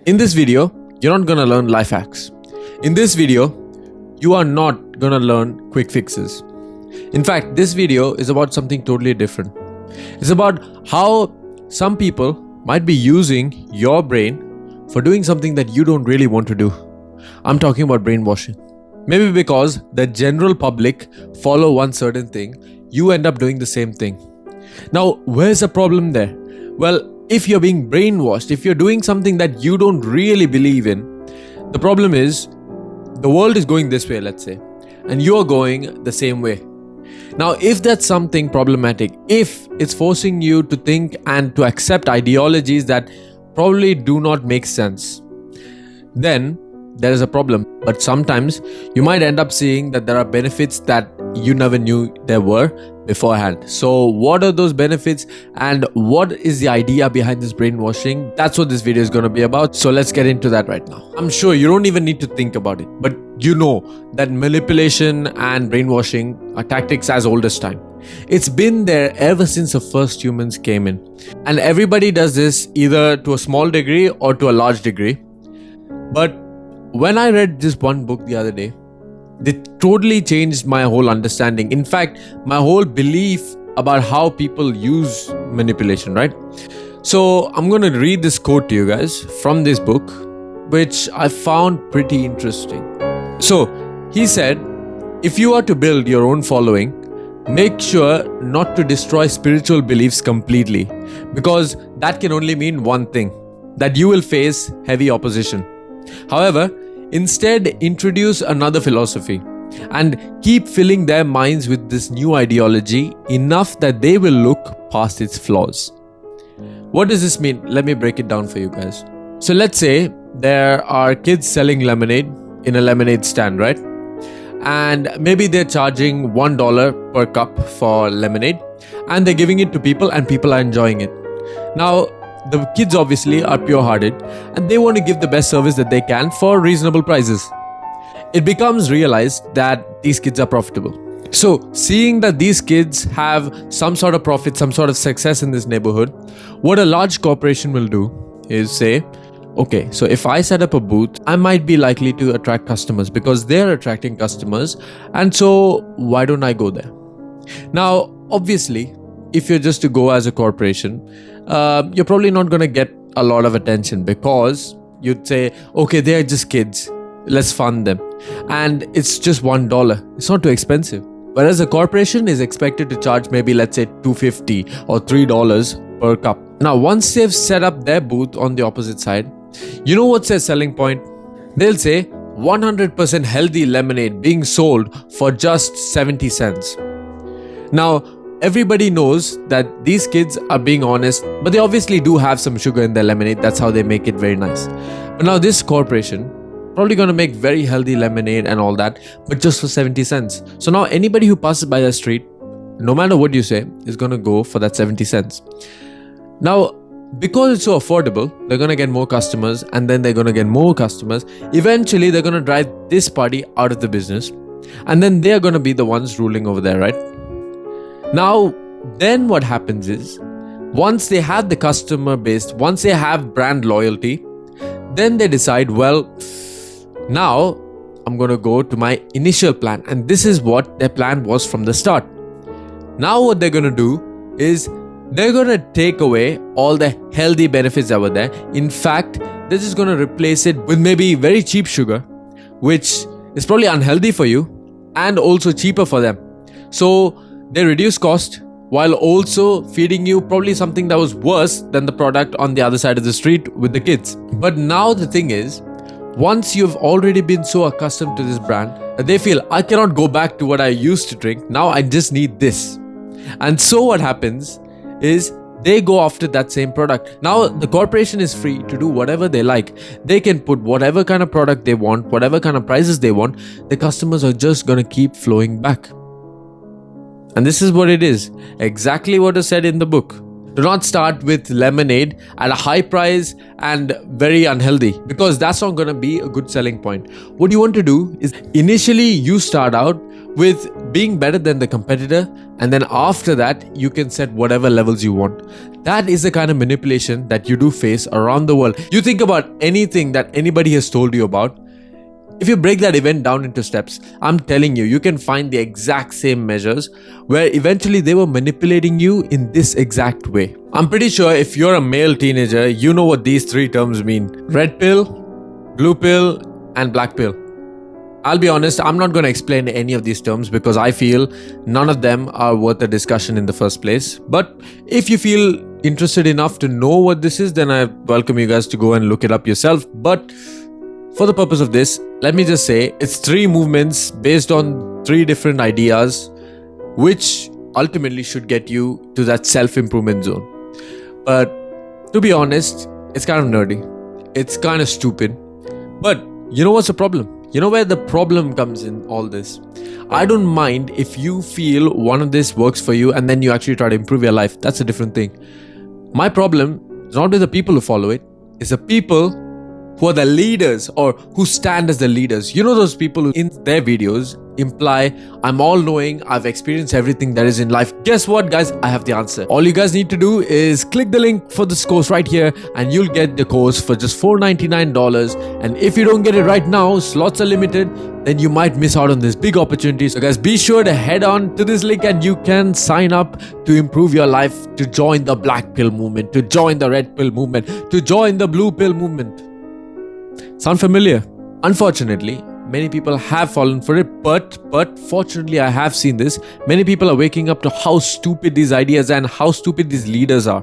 In this video, you're not gonna learn life hacks. In this video, you are not gonna learn quick fixes. In fact, this video is about something totally different. It's about how some people might be using your brain for doing something that you don't really want to do. I'm talking about brainwashing. Maybe because the general public follow one certain thing, you end up doing the same thing. Now, where's the problem there? Well, if you're being brainwashed, if you're doing something that you don't really believe in, the problem is the world is going this way, let's say, and you're going the same way. Now, if that's something problematic, if it's forcing you to think and to accept ideologies that probably do not make sense, then there is a problem. But sometimes you might end up seeing that there are benefits that you never knew there were beforehand. So what are those benefits and what is the idea behind this brainwashing? That's what this video is going to be about. So let's get into that right now. I'm sure you don't even need to think about it, but you know that manipulation and brainwashing are tactics as old as time. It's been there ever since the first humans came in. And everybody does this either to a small degree or to a large degree. But when I read this one book the other day, it totally changed my whole understanding. In fact, my whole belief about how people use manipulation, right? So I'm going to read this quote to you guys from this book, which I found pretty interesting. So he said, if you are to build your own following, make sure not to destroy spiritual beliefs completely, because that can only mean one thing, that you will face heavy opposition. However, instead, introduce another philosophy and keep filling their minds with this new ideology enough that they will look past its flaws. What does this mean? Let me break it down for you guys. So let's say there are kids selling lemonade in a lemonade stand, right? And maybe they're charging $1 per cup for lemonade and they're giving it to people and people are enjoying it. Now, the kids obviously are pure-hearted and they want to give the best service that they can for reasonable prices. It becomes realized that these kids are profitable. So, seeing that these kids have some sort of profit, some sort of success in this neighborhood, what a large corporation will do is say, okay, so if I set up a booth, I might be likely to attract customers because they're attracting customers, and so why don't I go there? Now, obviously, if you're just to go as a corporation, you're probably not going to get a lot of attention because you'd say, okay, they're just kids, let's fund them, and it's just $1. It's not too expensive. Whereas a corporation is expected to charge maybe, let's say, $2.50 or $3 per cup. Now, once they've set up their booth on the opposite side, you know what's their selling point? They'll say 100% healthy lemonade being sold for just 70 cents. Now, everybody knows that these kids are being honest, but they obviously do have some sugar in their lemonade. That's how they make it very nice. But now this corporation probably going to make very healthy lemonade and all that, but just for 70 cents. So now anybody who passes by the street, no matter what you say, is going to go for that 70 cents. Now, because it's so affordable, they're going to get more customers and then they're going to get more customers. Eventually, they're going to drive this party out of the business and then they're going to be the ones ruling over there, right? Now, then what happens is, once they have the customer base, once they have brand loyalty, then they decide, well, now I'm going to go to my initial plan. And this is what their plan was from the start. Now what they're going to do is they're going to take away all the healthy benefits that were there. In fact, they're just going to replace it with maybe very cheap sugar, which is probably unhealthy for you and also cheaper for them. So they reduce cost while also feeding you probably something that was worse than the product on the other side of the street with the kids. But now the thing is, once you've already been so accustomed to this brand, they feel, I cannot go back to what I used to drink. Now I just need this. And so what happens is they go after that same product. Now the corporation is free to do whatever they like. They can put whatever kind of product they want, whatever kind of prices they want. The customers are just going to keep flowing back. And this is what it is. Exactly what is said in the book. Do not start with lemonade at a high price and very unhealthy, because that's not going to be a good selling point. What you want to do is initially you start out with being better than the competitor, and then after that you can set whatever levels you want. That is the kind of manipulation that you do face around the world. You think about anything that anybody has told you about. If you break that event down into steps, I'm telling you, you can find the exact same measures where eventually they were manipulating you in this exact way. I'm pretty sure if you're a male teenager, you know what these three terms mean: red pill, blue pill, and black pill. I'll be honest, I'm not going to explain any of these terms because I feel none of them are worth a discussion in the first place. But if you feel interested enough to know what this is, then I welcome you guys to go and look it up yourself. But for the purpose of this, let me just say it's three movements based on three different ideas, which ultimately should get you to that self-improvement zone. But to be honest, it's kind of nerdy. It's kind of stupid. But you know what's the problem? You know where the problem comes in all this? I don't mind if you feel one of this works for you and then you actually try to improve your life. That's a different thing. My problem is not with the people who follow it. It's the people who are the leaders or who stand as the leaders. You know those people who in their videos imply, I'm all knowing, I've experienced everything that is in life. Guess what, guys? I have the answer. All you guys need to do is click the link for this course right here and you'll get the course for just $499. And if you don't get it right now, slots are limited, then you might miss out on this big opportunity. So guys, be sure to head on to this link and you can sign up to improve your life, to join the black pill movement, to join the red pill movement, to join the blue pill movement. Sound familiar? Unfortunately, many people have fallen for it, but fortunately I have seen this. Many people are waking up to how stupid these ideas and how stupid these leaders are,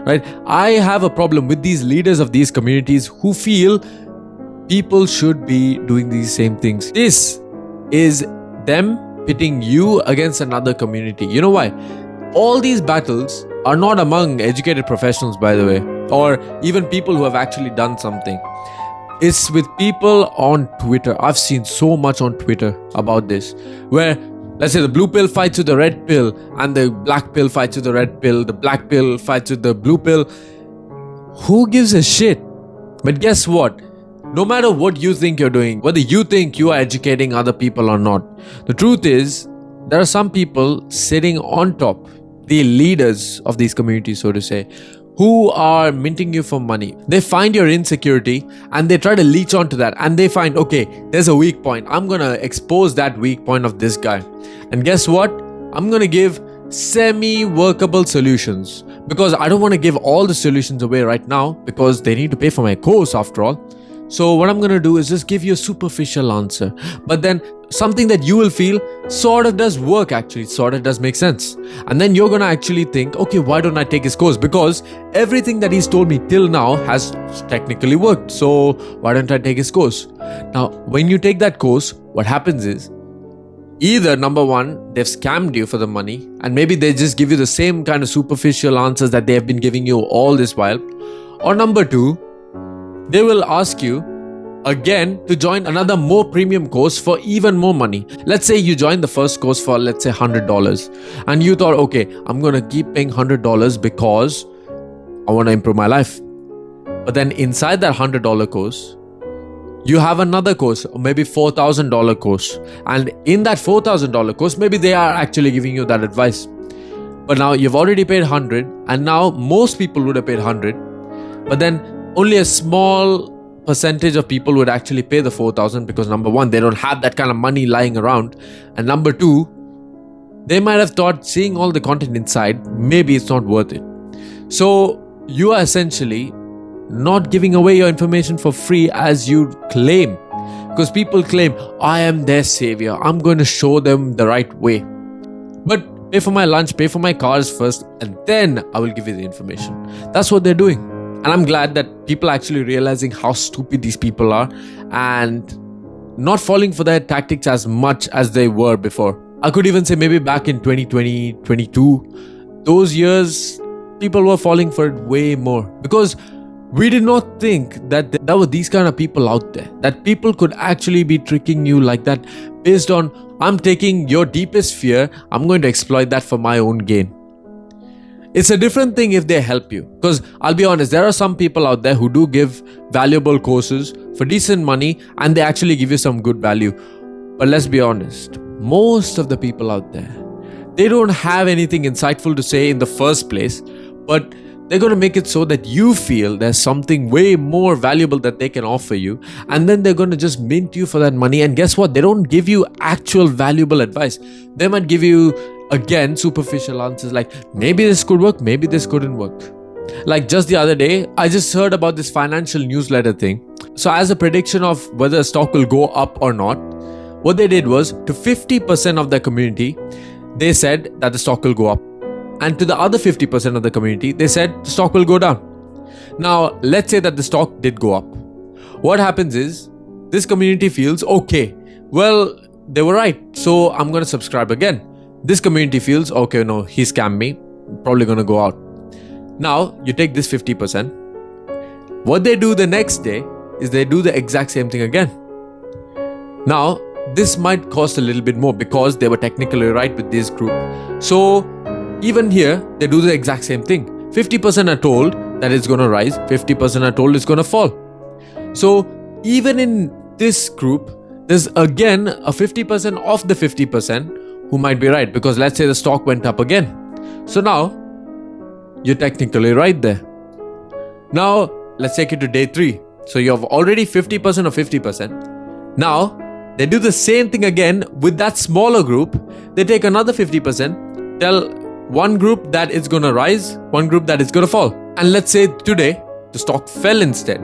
right? I have a problem with these leaders of these communities who feel people should be doing these same things. This is them pitting you against another community. You know why? All these battles are not among educated professionals, by the way, or even people who have actually done something. It's with people on Twitter. I've seen so much on Twitter about this, where let's say the blue pill fights with the red pill and the black pill fights with the red pill, the black pill fights with the blue pill. Who gives a shit? But guess what? No matter what you think you're doing, whether you think you are educating other people or not, the truth is there are some people sitting on top, the leaders of these communities, so to say, who are minting you for money. They find your insecurity and they try to leech onto that, and they find, okay, there's a weak point. I'm gonna expose that weak point of this guy. And guess what? I'm gonna give semi-workable solutions, because I don't want to give all the solutions away right now because they need to pay for my course after all. So what I'm going to do is just give you a superficial answer, but then something that you will feel sort of does work, actually sort of does make sense. And then you're going to actually think, okay, why don't I take his course? Because everything that he's told me till now has technically worked. So why don't I take his course? Now, when you take that course, what happens is either number one, they've scammed you for the money, and maybe they just give you the same kind of superficial answers that they have been giving you all this while. Or number two, they will ask you again to join another more premium course for even more money. Let's say you joined the first course for, let's say, $100, and you thought, okay, I'm going to keep paying $100 because I want to improve my life. But then inside that $100 course, you have another course, or maybe $4,000 course. And in that $4,000 course, maybe they are actually giving you that advice. But now you've already paid 100, and now most people would have paid 100. But then only a small percentage of people would actually pay the 4,000 because number one, they don't have that kind of money lying around. And number two, they might have thought seeing all the content inside, maybe it's not worth it. So you are essentially not giving away your information for free as you claim. Because people claim, I am their savior, I'm going to show them the right way. But pay for my lunch, pay for my cars first, and then I will give you the information. That's what they're doing. And I'm glad that people are actually realizing how stupid these people are and not falling for their tactics as much as they were before. I could even say maybe back in 2020, 22, those years, people were falling for it way more. Because we did not think that there were these kind of people out there, that people could actually be tricking you like that based on, I'm taking your deepest fear, I'm going to exploit that for my own gain. It's a different thing if they help you. Because I'll be honest, there are some people out there who do give valuable courses for decent money and they actually give you some good value. But let's be honest, most of the people out there, they don't have anything insightful to say in the first place, but They're going to make it so that you feel there's something way more valuable that they can offer you. And then they're going to just mint you for that money. And guess what? They don't give you actual valuable advice. They might give you, again, superficial answers like, maybe this could work, maybe this couldn't work. Like just the other day, I just heard about this financial newsletter thing. So as a prediction of whether a stock will go up or not, what they did was, to 50% of the community, they said that the stock will go up. And to the other 50% of the community, they said the stock will go down. Now, let's say that the stock did go up. What happens is, this community feels, okay, well, they were right, so I'm going to subscribe again. This community feels, okay, no, he scammed me, probably going to go out. Now, you take this 50%. What they do the next day is they do the exact same thing again. Now, this might cost a little bit more because they were technically right with this group. So, even here, they do the exact same thing. 50% are told that it's going to rise, 50% are told it's going to fall. So, even in this group, there's again a 50% of the 50% who might be right, because let's say the stock went up again. So now, you're technically right there. Now, let's take it to day 3. So you have already 50% or 50%. Now, they do the same thing again with that smaller group. They take another 50%, tell one group that it's going to rise, one group that it's going to fall. And let's say today, the stock fell instead.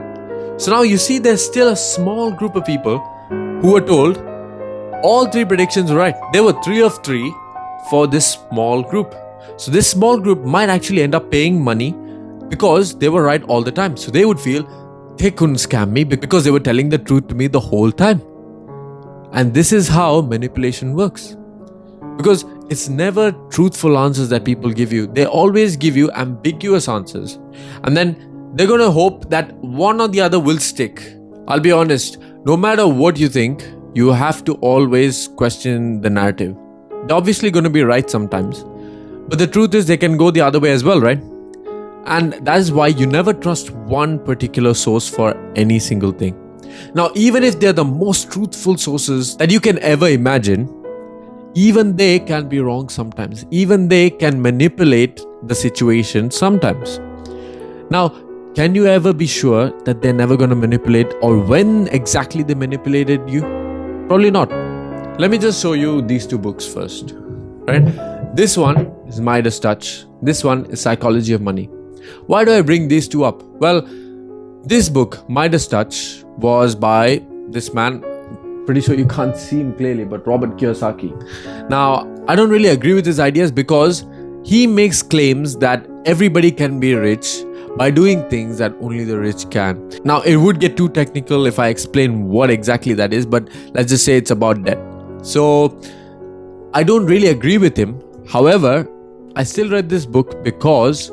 So now you see there's still a small group of people who were told all 3 predictions were right. There were 3 of 3 for this small group. So this small group might actually end up paying money because they were right all the time. So they would feel they couldn't scam me because they were telling the truth to me the whole time. And this is how manipulation works. Because it's never truthful answers that people give you. They always give you ambiguous answers. And then they're going to hope that one or the other will stick. I'll be honest, no matter what you think, you have to always question the narrative. They're obviously going to be right sometimes. But the truth is they can go the other way as well, right? And that is why you never trust one particular source for any single thing. Now, even if they're the most truthful sources that you can ever imagine, even they can be wrong sometimes. Even they can manipulate the situation sometimes. Now, can you ever be sure that they're never going to manipulate, or when exactly they manipulated you? Probably not. Let me just show you these 2 books first, right? This one is Midas Touch. This one is Psychology of Money. Why do I bring these 2 up? Well, this book, Midas Touch, was by this man. Pretty sure you can't see him clearly, but Robert Kiyosaki. Now, I don't really agree with his ideas because he makes claims that everybody can be rich by doing things that only the rich can. Now, it would get too technical if I explain what exactly that is, but let's just say it's about debt. So, I don't really agree with him. However, I still read this book because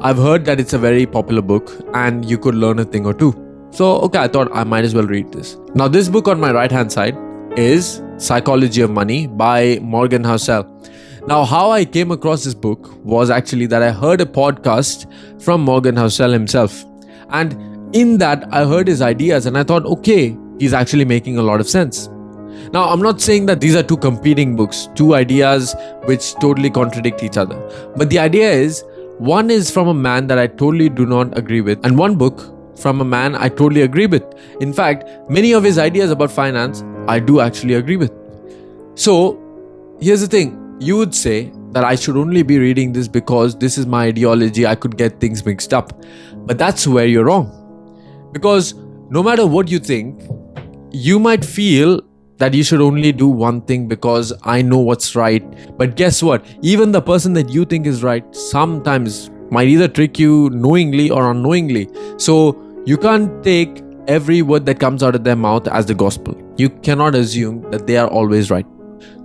I've heard that it's a very popular book and you could learn a thing or two. So, okay, I thought I might as well read this. Now, this book on my right hand side is Psychology of Money by Morgan Housel. Now, how I came across this book was actually that I heard a podcast from Morgan Housel himself. And in that, I heard his ideas and I thought, okay, he's actually making a lot of sense. Now, I'm not saying that these are 2 competing books, 2 ideas which totally contradict each other. But the idea is, one is from a man that I totally do not agree with, and one book from a man I totally agree with. In fact, many of his ideas about finance, I do actually agree with. So, here's the thing. You would say that I should only be reading this because this is my ideology, I could get things mixed up. But that's where you're wrong. Because no matter what you think, you might feel that you should only do one thing because I know what's right. But guess what? Even the person that you think is right sometimes might either trick you knowingly or unknowingly. So you can't take every word that comes out of their mouth as the gospel. You cannot assume that they are always right.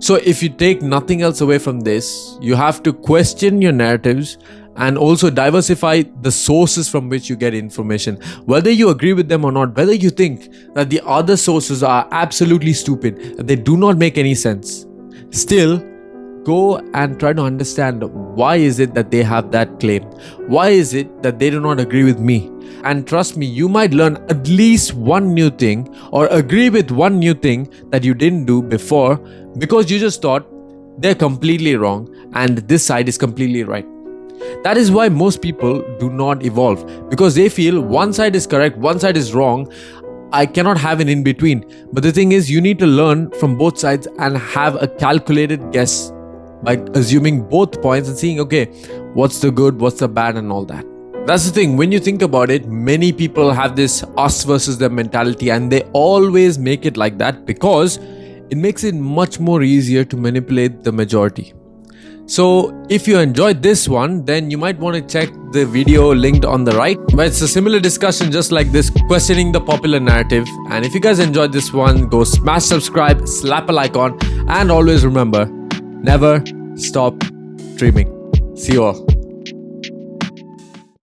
So if you take nothing else away from this, you have to question your narratives and also diversify the sources from which you get information. Whether you agree with them or not, whether you think that the other sources are absolutely stupid and they do not make any sense, still go and try to understand why is it that they have that claim? Why is it that they do not agree with me? And trust me, you might learn at least one new thing or agree with one new thing that you didn't do before because you just thought they're completely wrong and this side is completely right. That is why most people do not evolve, because they feel one side is correct, one side is wrong. I cannot have an in between. But the thing is, you need to learn from both sides and have a calculated guess by assuming both points and seeing, okay, what's the good, what's the bad, and all that. That's the thing. When you think about it, many people have this us versus them mentality, and they always make it like that because it makes it much more easier to manipulate the majority. So if you enjoyed this one, then you might want to check the video linked on the right, where it's a similar discussion just like this, questioning the popular narrative. And if you guys enjoyed this one, go smash subscribe, slap a like on, and always remember, never stop dreaming. See you all.